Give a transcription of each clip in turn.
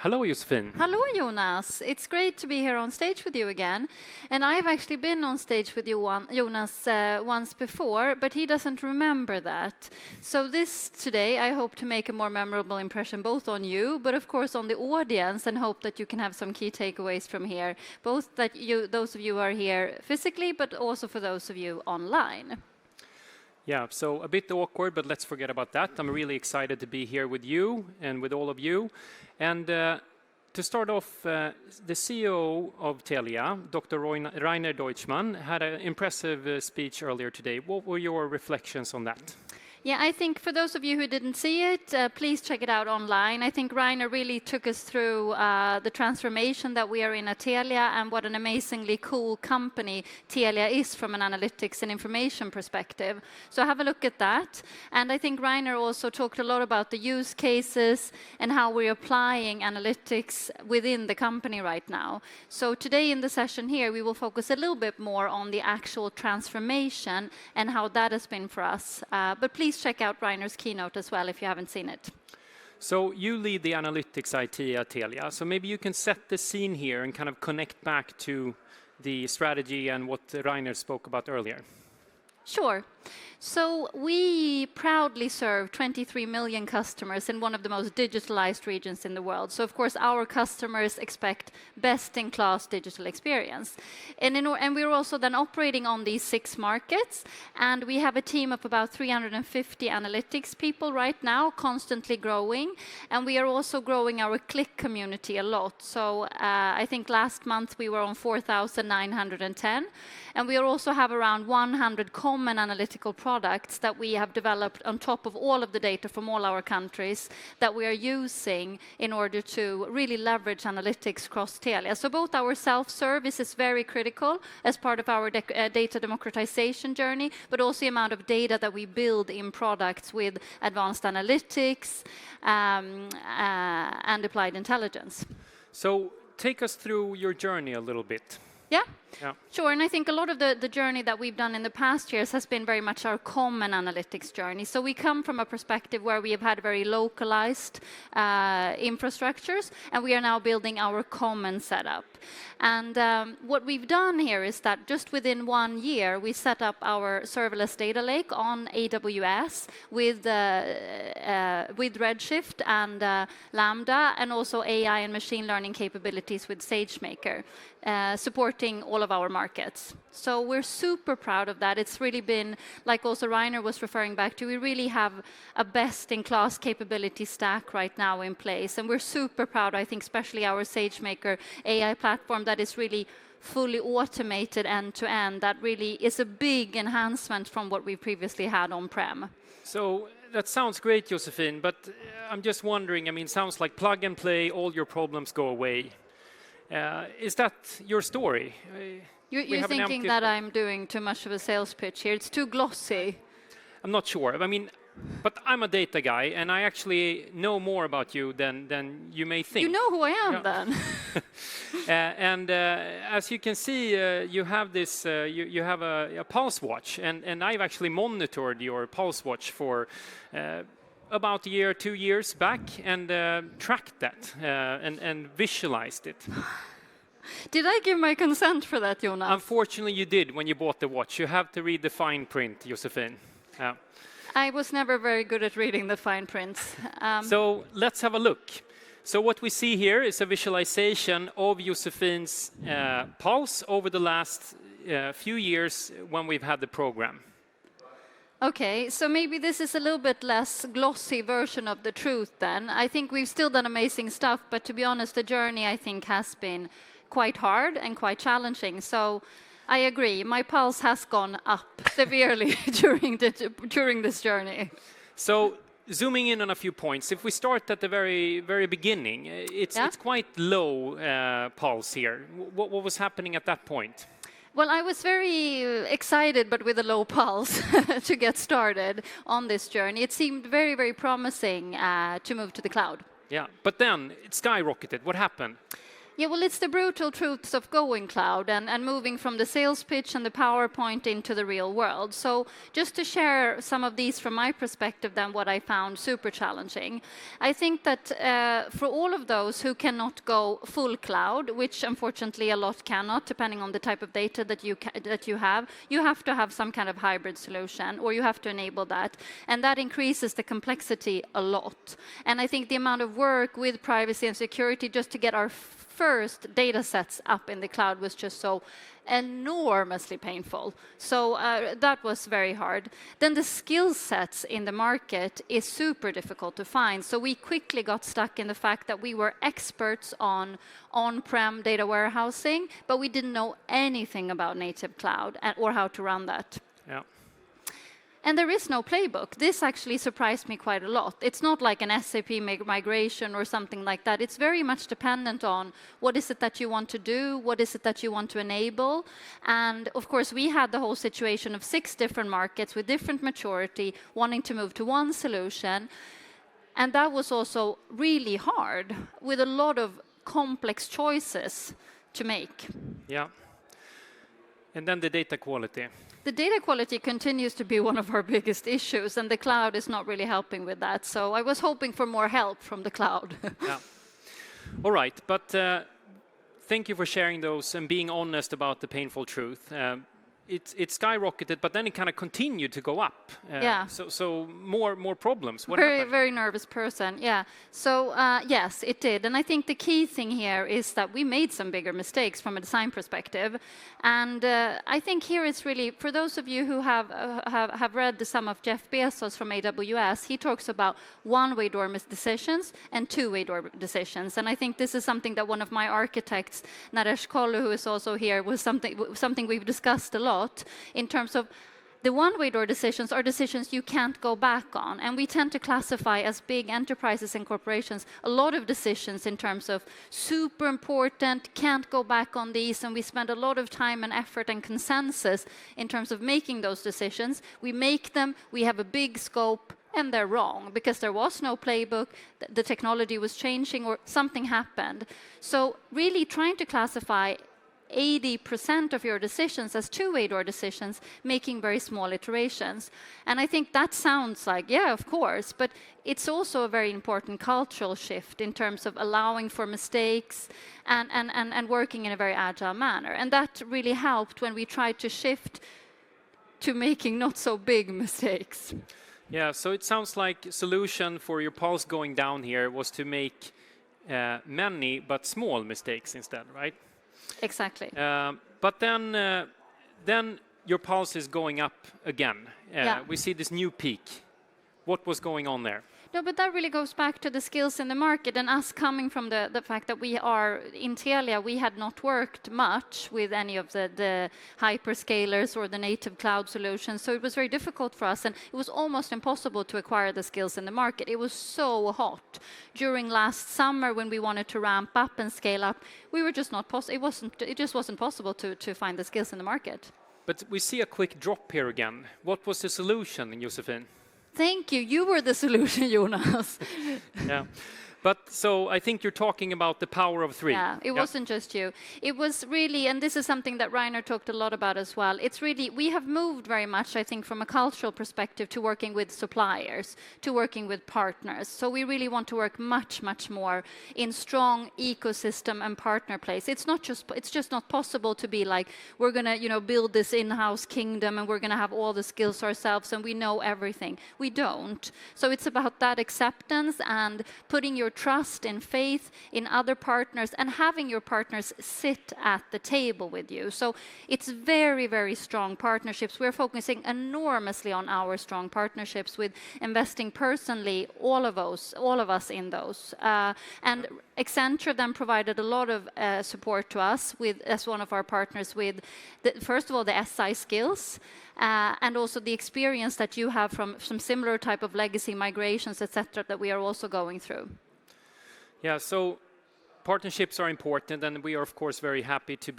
Hello, Josefine. Hello, Jonas. It's great to be here on stage with you again. And I've actually been on stage with you, Jonas, once before, but he doesn't remember that. So today, I hope to make a more memorable impression both on you, but of course on the audience, and hope that you can have some key takeaways from here, both those of you who are here physically, but also for those of you online. Yeah, so a bit awkward, but let's forget about that. I'm really excited to be here with you and with all of you. And to start off, the CEO of Telia, Dr. Rainer Deutschmann, had an impressive speech earlier today. What were your reflections on that? Yeah, I think for those of you who didn't see it, please check it out online. I think Rainer really took us through the transformation that we are in at Telia and what an amazingly cool company Telia is from an analytics and information perspective. So have a look at that. And I think Rainer also talked a lot about the use cases and how we're applying analytics within the company right now. So today in the session here, we will focus a little bit more on the actual transformation and how that has been for us. But please check out Rainer's keynote as well if you haven't seen it. So you lead the analytics IT at Telia. So maybe you can set the scene here and kind of connect back to the strategy and what Rainer spoke about earlier. Sure. So we proudly serve 23 million customers in one of the most digitalized regions in the world. So of course our customers expect best-in-class digital experience. And we're also then operating on these 6 markets, and we have a team of about 350 analytics people right now, constantly growing. And we are also growing our Click community a lot. So I think last month we were on 4,910. And we also have around 100 common analytical products that we have developed on top of all of the data from all our countries that we are using in order to really leverage analytics across Telia. So both our self-service is very critical as part of our data democratization journey, but also the amount of data that we build in products with advanced analytics and applied intelligence. So take us through your journey a little bit. Yeah? Yeah. Sure, and I think a lot of the journey that we've done in the past years has been very much our common analytics journey. So we come from a perspective where we have had very localized infrastructures, and we are now building our common setup. And what we've done here is that just within 1 year, we set up our serverless data lake on AWS with Redshift and Lambda, and also AI and machine learning capabilities with SageMaker, supporting all of our markets. So we're super proud of that. It's really been, like also Rainer was referring back to, we really have a best-in-class capability stack right now in place. And we're super proud, I think, especially our SageMaker AI platform that is really fully automated end-to-end. That really is a big enhancement from what we previously had on-prem. So that sounds great, Josefine, but I'm just wondering, I mean, it sounds like plug and play, all your problems go away. Is that your story? You're thinking that I'm doing too much of a sales pitch here. It's too glossy. I'm not sure. I mean, but I'm a data guy, and I actually know more about you than you may think. You know who I am, then. And as you can see, you have this. You have a pulse watch, and I've actually monitored your pulse watch for about a year, 2 years back, and tracked that and visualized it. Did I give my consent for that, Jonas? Unfortunately, you did when you bought the watch. You have to read the fine print, Josefine. I was never very good at reading the fine prints. So let's have a look. So what we see here is a visualization of Josefine's pulse over the last few years when we've had the program. Okay, so maybe this is a little bit less glossy version of the truth then. I think we've still done amazing stuff, but to be honest, the journey I think has been quite hard and quite challenging. So I agree, my pulse has gone up severely during this journey. So zooming in on a few points, if we start at the very beginning, it's quite low pulse here. What was happening at that point? Well, I was very excited, but with a low pulse, to get started on this journey. It seemed very, very promising to move to the cloud. Yeah, but then it skyrocketed. What happened? Yeah, well, it's the brutal truths of going cloud and moving from the sales pitch and the PowerPoint into the real world. So just to share some of these from my perspective, then what I found super challenging. I think that for all of those who cannot go full cloud, which unfortunately a lot cannot, depending on the type of data that you have to have some kind of hybrid solution, or you have to enable that. And that increases the complexity a lot. And I think the amount of work with privacy and security just to get our first data sets up in the cloud was just so enormously painful. So that was very hard. Then the skill sets in the market is super difficult to find. So we quickly got stuck in the fact that we were experts on on-prem data warehousing, but we didn't know anything about native cloud or how to run that. Yeah. And there is no playbook. This actually surprised me quite a lot. It's not like an SAP migration or something like that. It's very much dependent on what is it that you want to do, what is it that you want to enable. And of course, we had the whole situation of 6 different markets with different maturity, wanting to move to one solution. And that was also really hard, with a lot of complex choices to make. Yeah. And then the data quality. The data quality continues to be one of our biggest issues, and the cloud is not really helping with that. So I was hoping for more help from the cloud. Yeah. All right, but thank you for sharing those and being honest about the painful truth. It skyrocketed, but then it kind of continued to go up. Yeah. So more problems. What Very, happened? very nervous person, yeah. So yes, it did. And I think the key thing here is that we made some bigger mistakes from a design perspective. And I think here it's really, for those of you who have read some of Jeff Bezos from AWS, he talks about one-way door decisions and two-way door decisions. And I think this is something that one of my architects, Naresh Kollu, who is also here, was something we've discussed a lot in terms of the one-way door decisions are decisions you can't go back on. And we tend to classify as big enterprises and corporations a lot of decisions in terms of super important, can't go back on these, and we spend a lot of time and effort and consensus in terms of making those decisions. We make them, we have a big scope, and they're wrong because there was no playbook, the technology was changing, or something happened. So really trying to classify 80% of your decisions as two-way door decisions, making very small iterations. And I think that sounds like, yeah, of course, but it's also a very important cultural shift in terms of allowing for mistakes and working in a very agile manner. And that really helped when we tried to shift to making not so big mistakes. Yeah, so it sounds like solution for your pulse going down here was to make many but small mistakes instead, right? Exactly. But then your pulse is going up again. Yeah. We see this new peak. What was going on there? No, but that really goes back to the skills in the market and us coming from the fact that we are, in Telia, we had not worked much with any of the hyperscalers or the native cloud solutions. So it was very difficult for us, and it was almost impossible to acquire the skills in the market. It was so hot. During last summer, when we wanted to ramp up and scale up, we were just not possible. It just wasn't possible to find the skills in the market. But we see a quick drop here again. What was the solution, Josefine? Thank you. You were the solution, Jonas. Yeah. But so I think you're talking about the power of 3. Yeah, it wasn't just you. It was really, and this is something that Rainer talked a lot about as well. It's really, we have moved very much, I think, from a cultural perspective to working with suppliers, to working with partners. So we really want to work much, much more in strong ecosystem and partner place. It's just not possible to be like, we're going to, build this in-house kingdom and we're going to have all the skills ourselves and we know everything. We don't. So it's about that acceptance and putting your trust and faith in other partners and having your partners sit at the table with you. So it's very, very strong partnerships. We're focusing enormously on our strong partnerships with investing personally, all of us in those. And Accenture then provided a lot of support to us as one of our partners with, first of all, the SI skills, and also the experience that you have from some similar type of legacy migrations, etc., that we are also going through. Yeah, so partnerships are important, and we are, of course, very happy to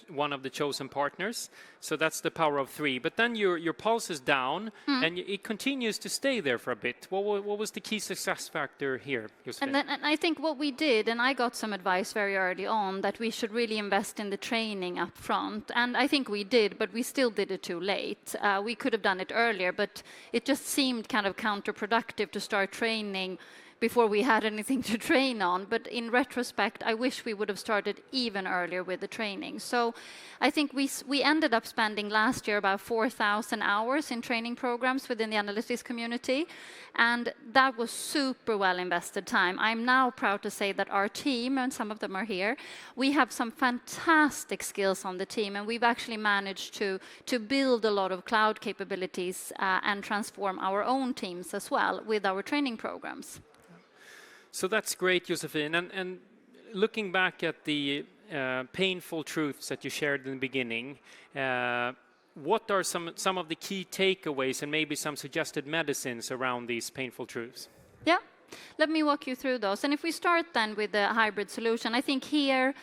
one of the chosen partners. So that's the power of 3. But then your pulse is down, and it continues to stay there for a bit. What was the key success factor here, Josefine? And I think what we did, and I got some advice very early on, that we should really invest in the training up front. And I think we did, but we still did it too late. We could have done it earlier, but it just seemed kind of counterproductive to start training before we had anything to train on. But in retrospect, I wish we would have started even earlier with the training. So I think we ended up spending last year about 4,000 hours in training programs within the analytics community. And that was super well invested time. I'm now proud to say that our team, and some of them are here, we have some fantastic skills on the team, and we've actually managed to build a lot of cloud capabilities and transform our own teams as well with our training programs. So that's great, Josefine. And looking back at the painful truths that you shared in the beginning, what are some of the key takeaways and maybe some suggested medicines around these painful truths? Yeah, let me walk you through those. And if we start then with the hybrid solution, I think here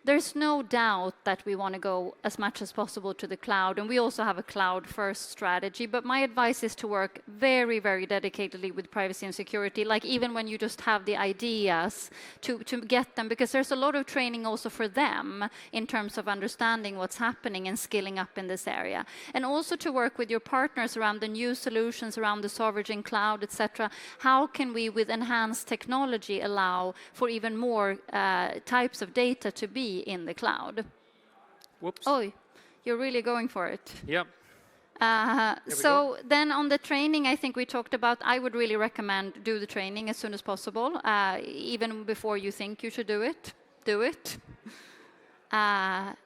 there's no doubt that we want to go as much as possible to the cloud, and we also have a cloud-first strategy. But my advice is to work very, very dedicatedly with privacy and security, like even when you just have the ideas to get them, because there's a lot of training also for them in terms of understanding what's happening and skilling up in this area. And also to work with your partners around the new solutions, around the sovereign cloud, etc. How can we, with enhanced technology, allow for even more types of data to be in the cloud? Whoops. Oh, you're really going for it. Yep. So then on the training, I think we talked about, I would really recommend do the training as soon as possible, even before you think you should do it. Do it.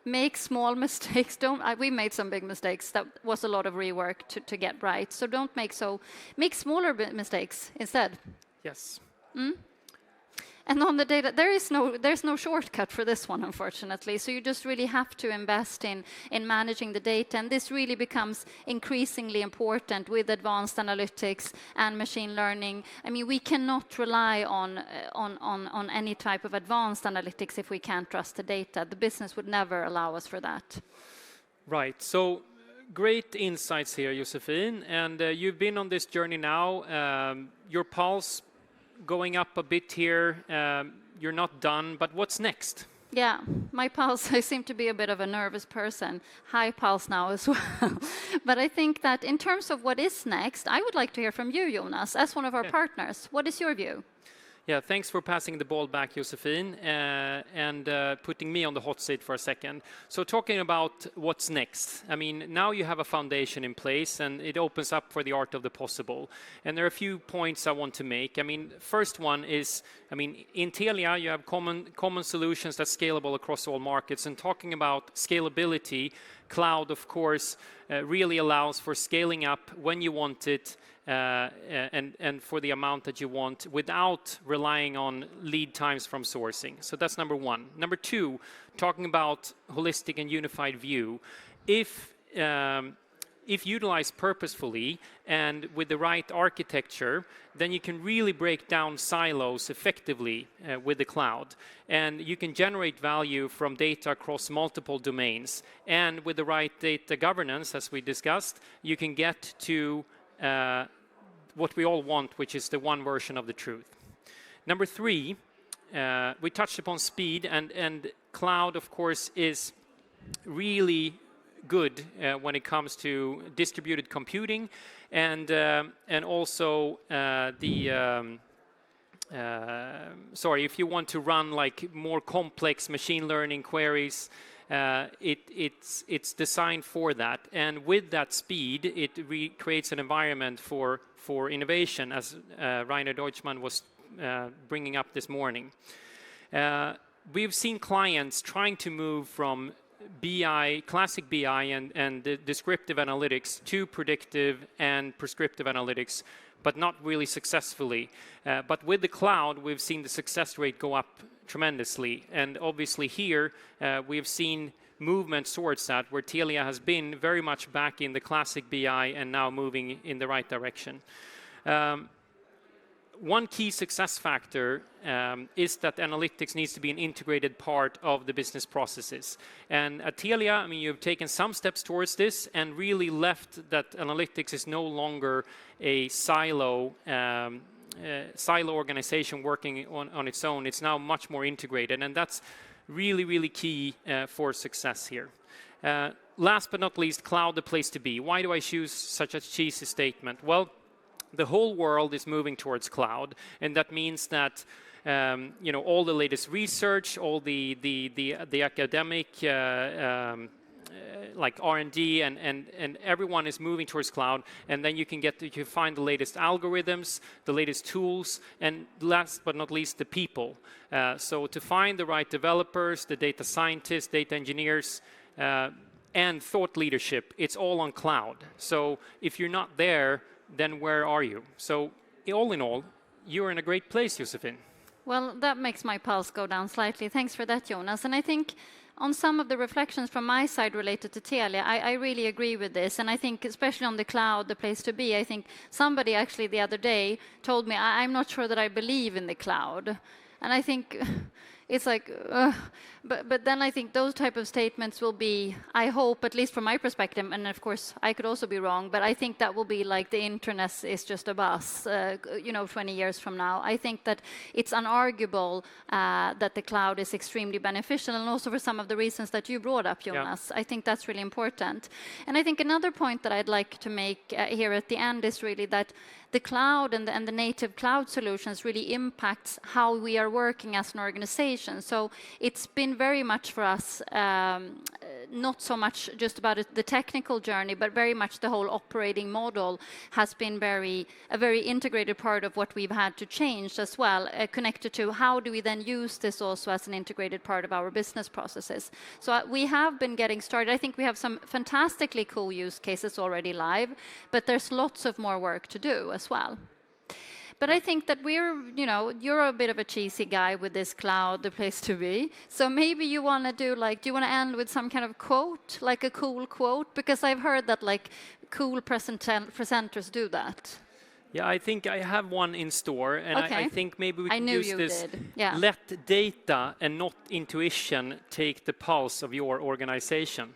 Make small mistakes. We made some big mistakes. That was a lot of rework to get right. So don't make smaller mistakes instead. Yes. And on the data, there's no shortcut for this one, unfortunately. So you just really have to invest in managing the data, and this really becomes increasingly important with advanced analytics and machine learning. I mean, we cannot rely on any type of advanced analytics if we can't trust the data. The business would never allow us for that. Right. So great insights here, Josefine. And you've been on this journey now. Your pulse going up a bit here, you're not done, but what's next? Yeah, my pulse, I seem to be a bit of a nervous person. High pulse now as well. But I think that in terms of what is next, I would like to hear from you, Jonas, as one of our partners. What is your view? Yeah, thanks for passing the ball back, Josefine, and putting me on the hot seat for a second. So talking about what's next, I mean, now you have a foundation in place and it opens up for the art of the possible. And there are a few points I want to make. I mean, first one is, I mean, in Telia, you have common solutions that's scalable across all markets. And talking about scalability, cloud, of course, really allows for scaling up when you want it, and for the amount that you want without relying on lead times from sourcing. So that's number one. Number two, talking about holistic and unified view. If utilized purposefully and with the right architecture, then you can really break down silos effectively with the cloud. And you can generate value from data across multiple domains. And with the right data governance, as we discussed, you can get to what we all want, which is the one version of the truth. Number three, we touched upon speed, and cloud, of course, is really good when it comes to distributed computing, and also if you want to run like more complex machine learning queries, it's designed for that, and with that speed, it creates an environment for innovation, as Rainer Deutschmann was bringing up this morning. We've seen clients trying to move from BI, classic BI and the descriptive analytics to predictive and prescriptive analytics, but not really successfully. But with the cloud, we've seen the success rate go up tremendously. And obviously here, we've seen movement towards that, where Telia has been very much back in the classic BI and now moving in the right direction. one key success factor is that analytics needs to be an integrated part of the business processes. And at Telia, I mean, you've taken some steps towards this and really left that analytics is no longer a silo organization working on its own. It's now much more integrated, and that's really, really key for success here. Last but not least, cloud, the place to be. Why do I choose such a cheesy statement? Well, the whole world is moving towards cloud, and that means that all the latest research, all the academic like R&D and everyone is moving towards cloud, and then you can find the latest algorithms, the latest tools, and last but not least, the people. So to find the right developers, the data scientists, data engineers, and thought leadership, it's all on cloud. So if you're not there, then where are you? So all in all, you're in a great place, Josefine. Well, that makes my pulse go down slightly. Thanks for that, Jonas. And I think on some of the reflections from my side related to Telia, I really agree with this. And I think especially on the cloud, the place to be, I think somebody actually the other day told me, I'm not sure that I believe in the cloud. And I think it's like, but then I think those type of statements will be, I hope, at least from my perspective, and of course I could also be wrong, but I think that will be like the internet is just a bus, 20 years from now. I think that it's unarguable that the cloud is extremely beneficial, and also for some of the reasons that you brought up, Jonas. Yeah. I think that's really important. And I think another point that I'd like to make here at the end is really that the cloud and the native cloud solutions really impacts how we are working as an organization. So it's been very much for us, not so much just about the technical journey, but very much the whole operating model has been a very integrated part of what we've had to change as well, connected to how do we then use this also as an integrated part of our business processes. So we have been getting started. I think we have some fantastically cool use cases already live, but there's lots of more work to do as well. But I think that you're a bit of a cheesy guy with this cloud, the place to be. So maybe you want to do you want to end with some kind of quote, like a cool quote? Because I've heard that cool presenters do that. Yeah, I think I have one in store, and okay. I think maybe we can use this. Yeah. Let data and not intuition take the pulse of your organization.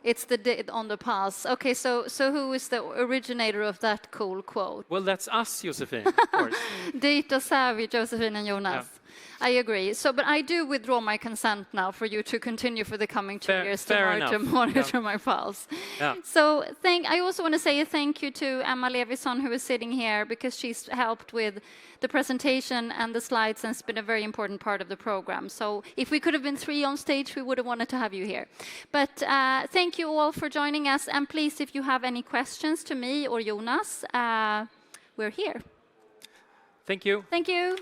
It's on the pulse. Okay, so who is the originator of that cool quote? Well, that's us, Josefine, of course. Data savvy, Josefine and Jonas. Yeah. I agree. But I do withdraw my consent now for you to continue for the coming 2 years to monitor my pulse. Yeah. So I also want to say a thank you to Emma Levison, who is sitting here, because she's helped with the presentation and the slides, and it's been a very important part of the program. So if we could have been 3 on stage, we would have wanted to have you here. But thank you all for joining us. And please, if you have any questions to me or Jonas, we're here. Thank you. Thank you.